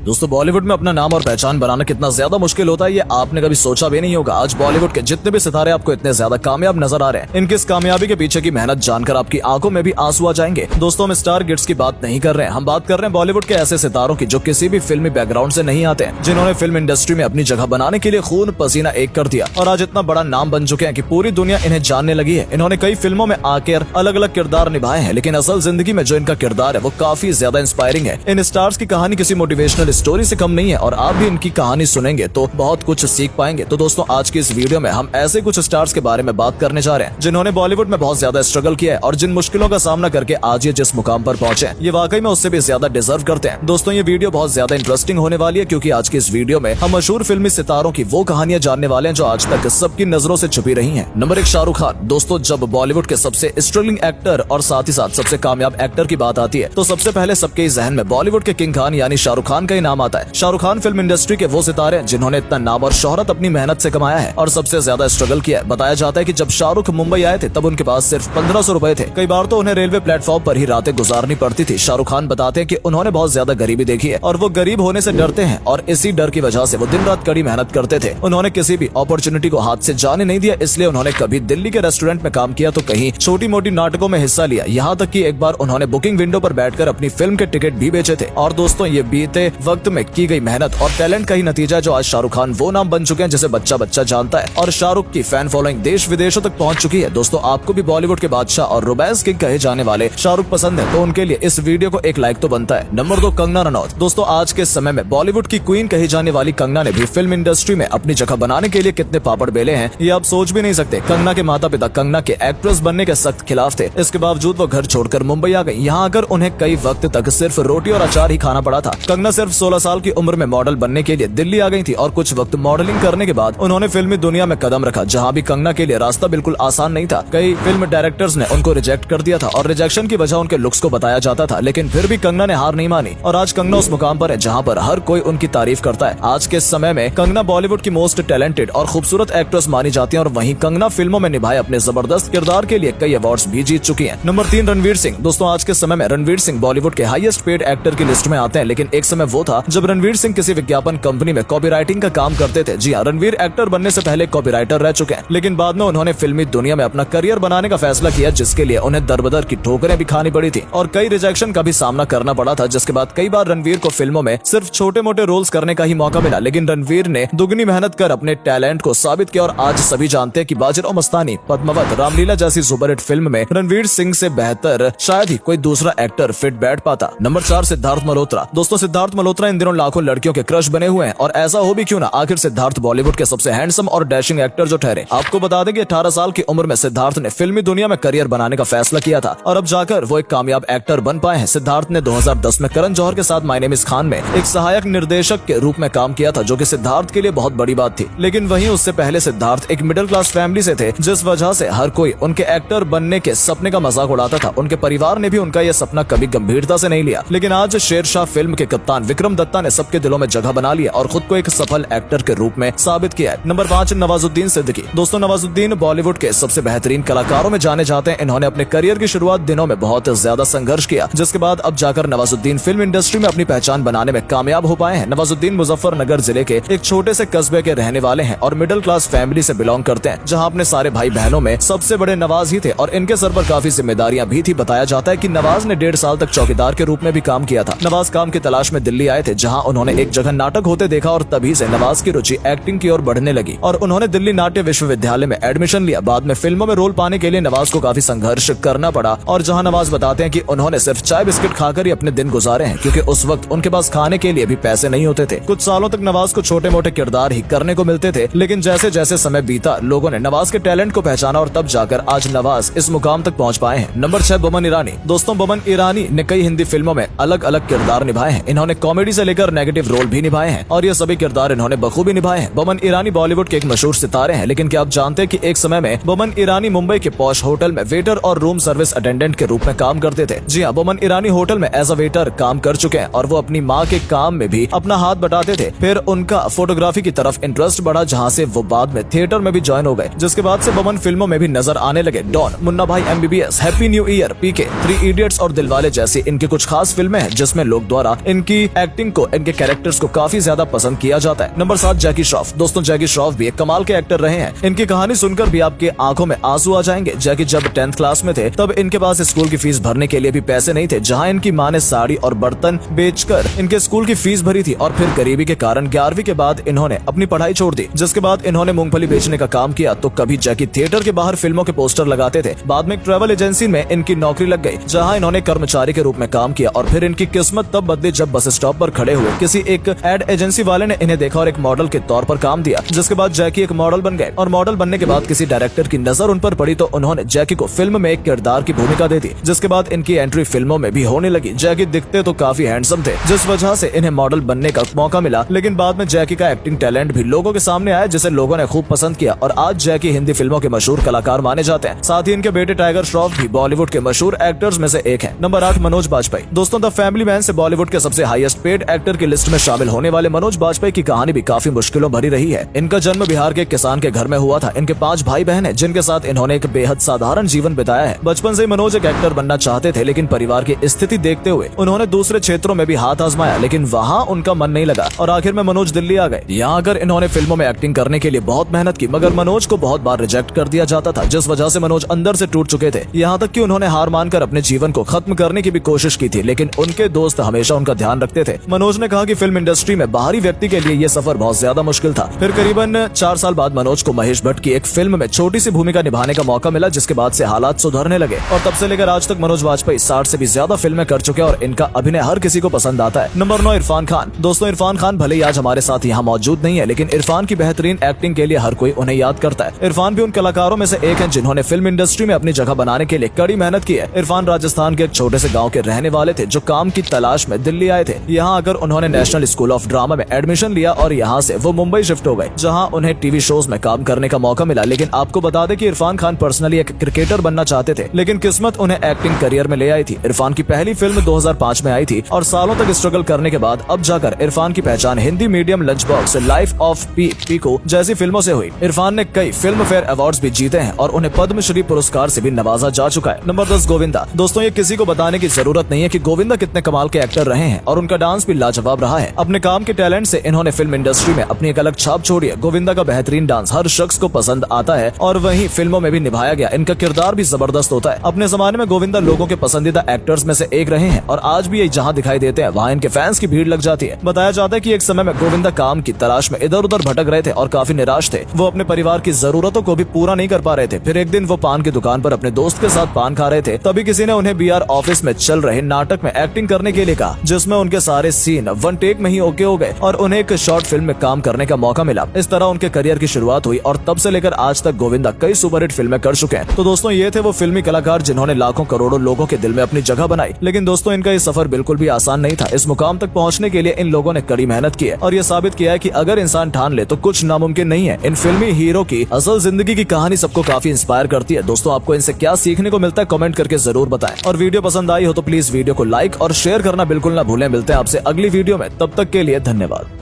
दोस्तों बॉलीवुड में अपना नाम और पहचान बनाना कितना ज्यादा मुश्किल होता है ये आपने कभी सोचा भी नहीं होगा। आज बॉलीवुड के जितने भी सितारे आपको इतने ज्यादा कामयाब नजर आ रहे हैं, इनकी इस कामयाबी के पीछे की मेहनत जानकर आपकी आंखों में भी आंसू आ जाएंगे। दोस्तों हम स्टार किड्स की बात नहीं कर रहे हैं, हम बात कर रहे हैं बॉलीवुड के ऐसे सितारों की जो किसी भी फिल्मी बैकग्राउंड से नहीं आते हैं, जिन्होंने फिल्म इंडस्ट्री में अपनी जगह बनाने के लिए खून पसीना एक कर दिया और आज इतना बड़ा नाम बन चुके हैं कि पूरी दुनिया इन्हें जानने लगी है। इन्होंने कई फिल्मों में आकर अलग अलग किरदार निभाए हैं, लेकिन असल जिंदगी में जो इनका किरदार है वो काफी ज्यादा इंस्पायरिंग है। इन स्टार्स की कहानी किसी मोटिवेशनल स्टोरी से कम नहीं है और आप भी इनकी कहानी सुनेंगे तो बहुत कुछ सीख पाएंगे। तो दोस्तों आज की इस वीडियो में हम ऐसे कुछ स्टार्स के बारे में बात करने जा रहे हैं जिन्होंने बॉलीवुड में बहुत ज्यादा स्ट्रगल किया है और जिन मुश्किलों का सामना करके आज ये जिस मुकाम पर पहुंचे ये वाकई में उससे भी ज्यादा डिजर्व करते हैं। दोस्तों ये वीडियो बहुत ज्यादा इंटरेस्टिंग होने वाली है क्योंकि आज की इस वीडियो में हम मशहूर फिल्मी सितारों की वो कहानियां जानने वाले हैं जो आज तक सबकी नजरों से छुपी रही है। नंबर 1 शाहरुख खान। दोस्तों जब बॉलीवुड के सबसे स्ट्रगलिंग एक्टर और साथ ही साथ सबसे कामयाब एक्टर की बात आती है तो सबसे पहले सबके जहन में बॉलीवुड के किंग खान यानी शाहरुख खान का ही नाम आता है। शाहरुख खान फिल्म इंडस्ट्री के वो सितारे हैं जिन्होंने इतना नाम और शोहरत अपनी मेहनत से कमाया है और सबसे ज्यादा स्ट्रगल किया है। बताया जाता है कि जब शाहरुख मुंबई आए थे तब उनके पास सिर्फ 1500 रुपए थे। कई बार तो उन्हें रेलवे प्लेटफॉर्म पर ही रातें गुजारनी पड़ती थी। शाहरुख खान बताते हैं कि उन्होंने बहुत ज्यादा गरीबी देखी है और वो गरीब होने से डरते हैं और इसी डर की वजह से वो दिन रात कड़ी मेहनत करते थे। उन्होंने किसी भी अपॉर्चुनिटी को हाथ से जाने नहीं दिया, इसलिए उन्होंने कभी दिल्ली के रेस्टोरेंट में काम किया तो कहीं छोटी मोटी नाटकों में हिस्सा लिया। यहाँ तक कि एक बार उन्होंने बुकिंग विंडो पर बैठकर अपनी फिल्म के टिकट भी बेचे थे। और दोस्तों ये बीते वक्त में की गई मेहनत और टैलेंट का ही नतीजा जो आज शाहरुख खान वो नाम बन चुके हैं जिसे बच्चा बच्चा जानता है और शाहरुख की फैन फॉलोइंग देश विदेशों तक पहुंच चुकी है। दोस्तों आपको भी बॉलीवुड के बादशाह और रोमांस किंग कहे जाने वाले शाहरुख पसंद है तो उनके लिए इस वीडियो को एक लाइक तो बनता है। नंबर 2 कंगना रनौत। दोस्तों आज के समय में बॉलीवुड की क्वीन कही जाने वाली कंगना ने भी फिल्म इंडस्ट्री में अपनी जगह बनाने के लिए कितने पापड़ बेले हैं ये आप सोच भी नहीं सकते। कंगना के माता पिता कंगना के एक्ट्रेस बनने के सख्त खिलाफ थे, इसके बावजूद वो घर छोड़कर मुंबई आ गई। यहाँ आकर उन्हें कई वक्त तक सिर्फ रोटी और अचार ही खाना पड़ा था। कंगना सिर्फ 16 साल की उम्र में मॉडल बनने के लिए दिल्ली आ गई थी और कुछ वक्त मॉडलिंग करने के बाद उन्होंने फिल्मी दुनिया में कदम रखा, जहाँ भी कंगना के लिए रास्ता बिल्कुल आसान नहीं था। कई फिल्म डायरेक्टर्स ने उनको रिजेक्ट कर दिया था और रिजेक्शन की वजह उनके लुक्स को बताया जाता था, लेकिन फिर भी कंगना ने हार नहीं मानी और आज कंगना उस मुकाम पर है जहाँ पर हर कोई उनकी तारीफ करता है। आज के समय में कंगना बॉलीवुड की मोस्ट टैलेंटेड और खूबसूरत एक्ट्रेस मानी जाती है और वहीं कंगना फिल्मों में निभाए अपने जबरदस्त किरदार के लिए कई अवार्ड्स भी जीत चुकी हैं। नंबर 3 रणवीर सिंह। दोस्तों आज के समय में रणवीर सिंह बॉलीवुड के हाईएस्ट पेड एक्टर की लिस्ट में आते हैं, लेकिन एक समय वो था जब रणवीर सिंह किसी विज्ञापन कंपनी में कॉपीराइटिंग का काम करते थे। जी हाँ, रणवीर एक्टर बनने से पहले कॉपीराइटर रह चुके हैं, लेकिन बाद में उन्होंने फिल्मी दुनिया में अपना करियर बनाने का फैसला किया जिसके लिए उन्हें दर-बदर की ठोकरें भी खानी पड़ी थी और कई रिजेक्शन का भी सामना करना पड़ा था, जिसके बाद कई बार रणवीर को फिल्मों में सिर्फ छोटे मोटे रोल्स करने का ही मौका मिला। लेकिन रणवीर ने दुगनी मेहनत कर अपने टैलेंट को साबित किया और आज सभी जानते हैं कि बाजीराव मस्तानी, पद्मावत, रामलीला जैसी सुपरहिट फिल्म में रणवीर सिंह से बेहतर शायद ही कोई दूसरा एक्टर फिट बैठ पाता। नंबर 4 सिद्धार्थ मल्होत्रा। दोस्तों सिद्धार्थ मल्होत्रा इन दिनों लाखों लड़कियों के क्रश बने हुए हैं और ऐसा हो भी क्यों ना, आखिर सिद्धार्थ बॉलीवुड के सबसे हैंडसम और डैशिंग एक्टर जो ठहरे। आपको बता दें कि 18 साल की उम्र में सिद्धार्थ ने फिल्मी दुनिया में करियर बनाने का फैसला किया था और अब जाकर वो एक कामयाब एक्टर बन पाए हैं। सिद्धार्थ ने 2010 में करण जौहर के साथ माय नेम इज खान में एक सहायक निर्देशक के रूप में काम किया था, जो कि सिद्धार्थ के लिए बहुत बड़ी बात थी। लेकिन वहीं उससे पहले सिद्धार्थ एक मिडिल क्लास फैमिली से थे, जिस वजह से हर कोई उनके एक्टर बनने के सपने का मजाक उड़ाता था। उनके परिवार ने भी उनका यह सपना कभी गंभीरता से नहीं लिया, लेकिन आज शेरशाह फिल्म के कप्तान विक्रम दत्ता ने सबके दिलों में जगह बना लिया और खुद को एक सफल एक्टर के रूप में साबित किया है। नंबर 5 नवाजुद्दीन सिद्दीकी। दोस्तों नवाजुद्दीन बॉलीवुड के सबसे बेहतरीन कलाकारों में जाने जाते हैं। इन्होंने अपने करियर की शुरुआत दिनों में बहुत ज्यादा संघर्ष किया, जिसके बाद अब जाकर नवाजुद्दीन फिल्म इंडस्ट्री में अपनी पहचान बनाने में कामयाब हो पाए हैं। नवाजुद्दीन मुजफ्फरनगर जिले के एक छोटे से कस्बे के रहने वाले हैं और मिडिल क्लास फैमिली से बिलोंग करते हैं, जहां अपने सारे भाई बहनों में सबसे बड़े नवाज ही थे और इनके सर पर काफी जिम्मेदारियां भी थी। बताया जाता है कि नवाज ने 1.5 साल तक चौकीदार के रूप में भी काम किया था। नवाज काम की तलाश में दिल्ली आए थे, जहां उन्होंने एक जगह नाटक होते देखा और तभी से नवाज की रुचि एक्टिंग की ओर बढ़ने लगी और उन्होंने दिल्ली नाट्य विश्वविद्यालय में एडमिशन लिया। बाद में फिल्मों में रोल पाने के लिए नवाज को काफी संघर्ष करना पड़ा और जहां नवाज बताते हैं कि उन्होंने सिर्फ चाय बिस्किट खाकर ही अपने दिन गुजारे हैं, क्योंकि उस वक्त उनके पास खाने के लिए भी पैसे नहीं होते थे। कुछ सालों तक नवाज को छोटे मोटे किरदार ही करने को मिलते थे, लेकिन जैसे जैसे समय बीता लोगों ने नवाज के टैलेंट को पहचाना और तब जाकर आज नवाज इस मुकाम तक पहुंच पाए हैं। नंबर 6 बोमन ईरानी। दोस्तों बोमन ईरानी ने कई हिंदी फिल्मों में अलग अलग किरदार निभाए हैं। इन्होंने कॉमेडी से लेकर नेगेटिव रोल भी निभाए हैं और ये सभी किरदार इन्होंने बखूबी निभाए हैं। बोमन ईरानी बॉलीवुड के एक मशहूर सितारे हैं, लेकिन क्या आप जानते हैं कि एक समय में बोमन ईरानी मुंबई के पॉश होटल में वेटर और रूम सर्विस अटेंडेंट के रूप में काम करते थे। जी हाँ, बोमन ईरानी होटल में एज अ वेटर काम कर चुके हैं और वो अपनी माँ के काम में भी अपना हाथ बटाते थे। फिर उनका फोटोग्राफी की तरफ इंटरेस्ट बढ़ा, जहाँ से वो बाद में थिएटर में भी ज्वाइन हो गए, जिसके बाद से बोमन फिल्मों में भी नजर आने लगे। डॉन, मुन्ना भाई MBBS, हैप्पी न्यू ईयर, पीके, 3 इडियट्स और दिलवाले जैसी इनकी कुछ खास फिल्में हैं जिसमें लोग द्वारा इनकी एक्टिंग को, इनके कैरेक्टर्स को काफी ज्यादा पसंद किया जाता है। नंबर 7 जैकी श्रॉफ। दोस्तों जैकी श्रॉफ भी एक कमाल के एक्टर रहे हैं। इनकी कहानी सुनकर भी आपके आंखों में आंसू आ जाएंगे। जैकी जब 10th क्लास में थे तब इनके पास स्कूल की फीस भरने के लिए भी पैसे नहीं थे, जहां इनकी मां ने साड़ी और बर्तन बेचकर इनके स्कूल की फीस भरी थी और फिर गरीबी के कारण 11वीं के बाद इन्होंने अपनी पढ़ाई छोड़ दी, जिसके बाद इन्होंने मूंगफली बेचने का काम किया। तो कभी जैकी थिएटर के बाहर फिल्मों के पोस्टर लगाते थे। बाद में एक ट्रैवल एजेंसी में इनकी नौकरी लग गई, जहां इन्होंने कर्मचारी के रूप में काम किया और फिर इनकी किस्मत तब बदली जब बस स्टॉप पर खड़े हुए किसी एक एड एजेंसी वाले ने इन्हें देखा और एक मॉडल के तौर पर काम दिया, जिसके बाद जैकी एक मॉडल बन गए। और मॉडल बनने के बाद किसी डायरेक्टर की नजर उन पर पड़ी तो उन्होंने जैकी को फिल्म में एक किरदार की भूमिका दे दी, जिसके बाद इनकी एंट्री फिल्मों में भी होने लगी। जैकी दिखते तो काफी हैंडसम थे, जिस वजह से इन्हें मॉडल बनने का मौका मिला, लेकिन बाद में जैकी का एक्टिंग टैलेंट भी लोगों के सामने आया, जिसे लोगों ने खूब पसंद किया और आज जैकी हिंदी फिल्मों के मशहूर कलाकार माने जाते हैं। साथ ही इनके बेटे टाइगर श्रॉफ भी बॉलीवुड के मशहूर एक्टर्स में से एक हैं। नंबर 8 मनोज बाजपेयी। दोस्तों द फैमिली मैन से बॉलीवुड के सबसे हाईएस्ट पेड एक्टर की लिस्ट में शामिल होने वाले मनोज बाजपेयी की कहानी भी काफी मुश्किलों भरी रही है। इनका जन्म बिहार के एक किसान के घर में हुआ था। इनके 5 भाई बहन हैं, जिनके साथ इन्होंने एक बेहद साधारण जीवन बिताया है। बचपन से ही मनोज एक एक्टर बनना चाहते थे, लेकिन परिवार की स्थिति देखते हुए उन्होंने दूसरे क्षेत्रों में भी हाथ आजमाया, लेकिन वहाँ उनका मन नहीं लगा और आखिर में मनोज दिल्ली आ गए। यहाँ आकर इन्होंने फिल्मों में एक्टिंग करने के लिए बहुत मेहनत की, मगर मनोज को बहुत बार रिजेक्ट कर दिया जाता था, जिस वजह से मनोज अंदर से टूट चुके थे। यहाँ तक कि उन्होंने हार मानकर अपने जीवन को खत्म करने की भी कोशिश की थी, लेकिन उनके दोस्त हमेशा उनका ध्यान रखते थे। मनोज ने कहा कि फिल्म इंडस्ट्री में बाहरी व्यक्ति के लिए ये सफर बहुत ज्यादा मुश्किल था। फिर करीबन 4 साल बाद मनोज को महेश भट्ट की एक फिल्म में छोटी सी भूमिका निभाने का मौका मिला, जिसके बाद से हालात सुधरने लगे और तब से लेकर आज तक मनोज बाजपेयी 60 से भी ज्यादा फिल्में कर चुके हैं और इनका अभिनय हर किसी को पसंद आता है। नंबर 9 इरफान खान। दोस्तों इरफान खान भले ही आज हमारे साथ यहाँ मौजूद नहीं है, लेकिन इरफान की बेहतरीन एक्टिंग के लिए हर कोई उन्हें याद करता है। इरफान भी उन कलाकारों में से एक हैं जिन्होंने फिल्म इंडस्ट्री में अपनी जगह बनाने के लिए कड़ी मेहनत की है। इरफान राजस्थान के एक छोटे से गाँव के रहने वाले थे, जो काम की तलाश में दिल्ली आए थे। यहाँ आकर उन्होंने नेशनल स्कूल ऑफ ड्रामा में एडमिशन लिया और यहाँ से वो मुंबई शिफ्ट हो गए, जहाँ उन्हें टीवी शोज में काम करने का मौका मिला। लेकिन आपको बता दें कि इरफान खान पर्सनली एक क्रिकेटर बनना चाहते थे, लेकिन किस्मत उन्हें एक्टिंग करियर में ले आई थी। इरफान की पहली फिल्म 2005 में आई थी और सालों तक स्ट्रगल करने के बाद अब जाकर इरफान की पहचान Hindi medium lunch box, life of Piku जैसी फिल्मों से हुई। इरफान ने कई फिल्म फेयर अवार्ड्स भी जीते हैं और उन्हें पद्मश्री पुरस्कार से भी नवाजा जा चुका है। नंबर 10 गोविंदा। दोस्तों ये किसी को बताने की जरूरत नहीं है कि गोविंदा कितने कमाल के एक्टर रहे हैं और उनका डांस भी लाजवाब रहा है। अपने काम के टैलेंट से इन्होंने फिल्म इंडस्ट्री में अपनी एक अलग छाप छोड़ी है। गोविंदा का बेहतरीन डांस हर शख्स को पसंद आता है और वहीं फिल्मों में भी निभाया गया। इनका किरदार भी जबरदस्त होता है। अपने जमाने में गोविंदा लोगों के पसंदीदा एक्टर्स में से एक रहे हैं और आज भी ये जहाँ दिखाई देते हैं वहाँ इनके फैंस की भीड़ लग जाती है। बताया जाता है कि एक समय में गोविंदा काम की तलाश में इधर उधर भटक रहे थे और काफी निराश थे। वो अपने परिवार की जरूरतों को भी पूरा नहीं कर पा रहे थे। फिर एक दिन वो पान की दुकान पर अपने दोस्त के साथ पान खा रहे थे, तभी किसी ने उन्हें बीआर ऑफिस में चल रहे नाटक में एक्टिंग करने के लिए कहा, जिसमें उनके सारे सीन 1 टेक में ही ओके हो गए और उन्हें एक शॉर्ट फिल्म में काम करने का मौका मिला। इस तरह उनके करियर की शुरुआत हुई और तब से लेकर आज तक गोविंदा कई सुपरहिट फिल्में कर चुके हैं। तो दोस्तों ये थे वो फिल्मी कलाकार जिन्होंने लाखों करोड़ों लोगों के दिल में अपनी जगह बनाई। लेकिन दोस्तों इनका ये सफर बिल्कुल भी आसान नहीं था। इस मुकाम तक पहुंचने के लिए इन लोगों ने कड़ी मेहनत की है और ये साबित किया है कि अगर इंसान ठान ले तो कुछ नामुमकिन नहीं है। इन फिल्मी हीरो की असल जिंदगी की कहानी सबको काफी इंस्पायर करती है। दोस्तों आपको इनसे क्या सीखने को मिलता है कमेंट करके जरूर बताएं और वीडियो पसंद आई हो तो प्लीज वीडियो को लाइक और शेयर करना बिल्कुल ना भूलें। मिलते हैं आपसे अगली वीडियो में, तब तक के लिए धन्यवाद।